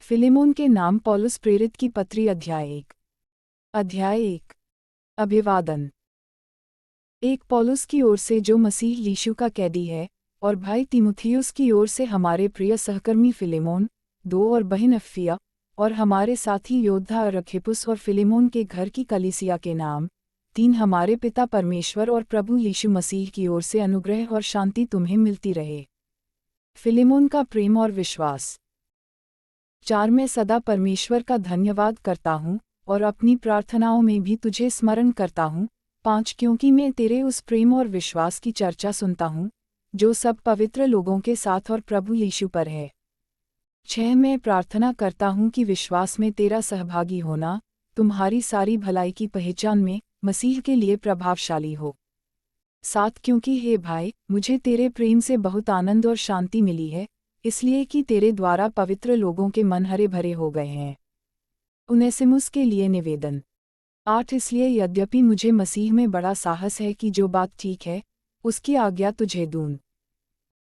Philemon के नाम पौलुस प्रेरित की पत्री अध्याय 1 अभिवादन। एक पौलुस की ओर से जो मसीह यीशु का कैदी है, और भाई तीमुथियुस की ओर से हमारे प्रिय सहकर्मी फिलेमोन, 2 और बहन अफ्फिया, और हमारे साथी योद्धा अरखिपुस और फिलेमोन के घर की कलीसिया के नाम, 3 हमारे पिता परमेश्वर और प्रभु यीशु मसीह की ओर से अनुग्रह और शांति तुम्हें मिलती रहे। फिलेमोन का प्रेम और विश्वास। 4 मैं सदा परमेश्वर का धन्यवाद करता हूँ, और अपनी प्रार्थनाओं में भी तुझे स्मरण करता हूँ। 5 क्योंकि मैं तेरे उस प्रेम और विश्वास की चर्चा सुनता हूँ, जो सब पवित्र लोगों के साथ और प्रभु यीशु पर है। 6 मैं प्रार्थना करता हूँ कि विश्वास में तेरा सहभागी होना, तुम्हारी सारी भलाई की पहचान में, मसीह के लिए प्रभावशाली हो। 7 क्योंकि हे भाई, मुझे तेरे प्रेम से बहुत आनंद और शांति मिली है, इसलिए कि तेरे द्वारा पवित्र लोगों के मन हरे भरे हो गए हैं। उनेसिमुस के लिए निवेदन। 8 इसलिए यद्यपि मुझे मसीह में बड़ा साहस है कि जो बात ठीक है, उसकी आज्ञा तुझे दूँ।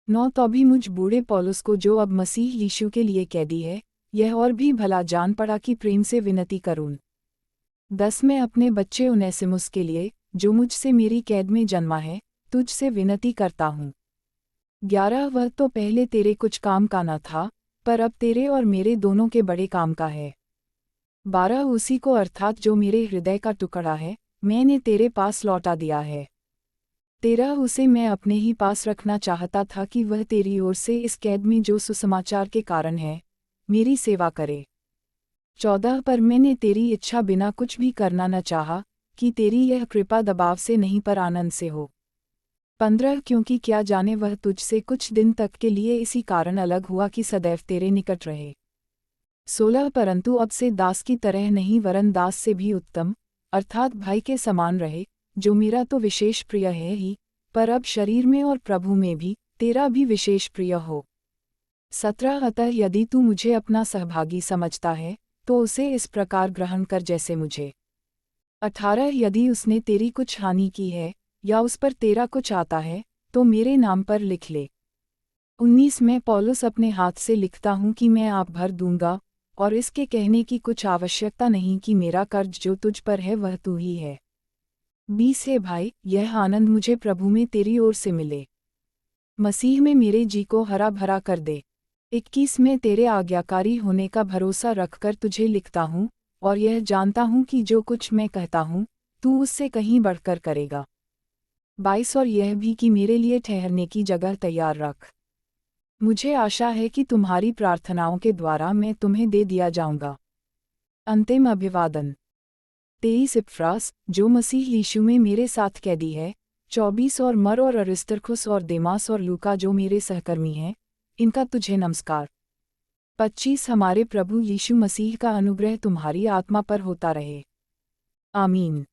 9 तो भी मुझ बूढ़े पौलुस को जो अब मसीह यीशु के लिए कैदी है, यह और भी भला जान पड़ा कि प्रेम से विनती करूँ। 10 मैं अपने बच्चे उनेसिमुस के लिए, जो मुझसे मेरी कैद में जन्मा है, तुझसे विनती करता हूँ। 11 वह तो पहले तेरे कुछ काम का न था, पर अब तेरे और मेरे दोनों के बड़े काम का है। 12 उसी को अर्थात जो मेरे हृदय का टुकड़ा है, मैंने तेरे पास लौटा दिया है। 13 उसे मैं अपने ही पास रखना चाहता था कि वह तेरी ओर से इस कैद में जो सुसमाचार के कारण है, मेरी सेवा करे। 14 पर मैंने तेरी इच्छा बिना कुछ भी करना न चाहा, कि तेरी यह कृपा दबाव से नहीं पर आनंद से हो। 15 क्योंकि क्या जाने वह तुझसे कुछ दिन तक के लिए इसी कारण अलग हुआ कि सदैव तेरे निकट रहे। 16 परंतु अब से दास की तरह नहीं वरन दास से भी उत्तम, अर्थात भाई के समान रहे, जो मेरा तो विशेष प्रिय है ही, पर अब शरीर में और प्रभु में भी, तेरा भी विशेष प्रिय हो। 17 अतः यदि तू मुझे अपना सहभागी समझता है, तो उसे इस प्रकार ग्रहण कर जैसे मुझे। 18 यदि उसने तेरी कुछ हानि की है, या उस पर तेरा कुछ आता है, तो मेरे नाम पर लिख ले। 19 मैं पौलुस अपने हाथ से लिखता हूँ कि मैं आप भर दूंगा, और इसके कहने की कुछ आवश्यकता नहीं कि मेरा कर्ज जो तुझ पर है वह तू ही है। 20 है भाई, यह आनंद मुझे प्रभु में तेरी ओर से मिले। मसीह में मेरे जी को हरा भरा कर दे। 21 में तेरे आज्ञाकारी होने का भरोसा रखकर तुझे लिखता हूँ, और यह जानता हूँ कि जो कुछ मैं कहता हूँ, तू उससे कहीं बढ़कर करेगा। 22 और यह भी कि मेरे लिए ठहरने की जगह तैयार रख। मुझे आशा है कि तुम्हारी प्रार्थनाओं के द्वारा मैं तुम्हें दे दिया जाऊंगा। अंतिम अभिवादन। 23 इपफ्रास, जो मसीह यीशु में मेरे साथ कैदी है। 24 और मर और अरिस्तर्खुस और देमास और लूका जो मेरे सहकर्मी हैं, इनका तुझे नमस्कार। 25 हमारे प्रभु यीशु मसीह का अनुग्रह तुम्हारी आत्मा पर होता रहे। आमीन।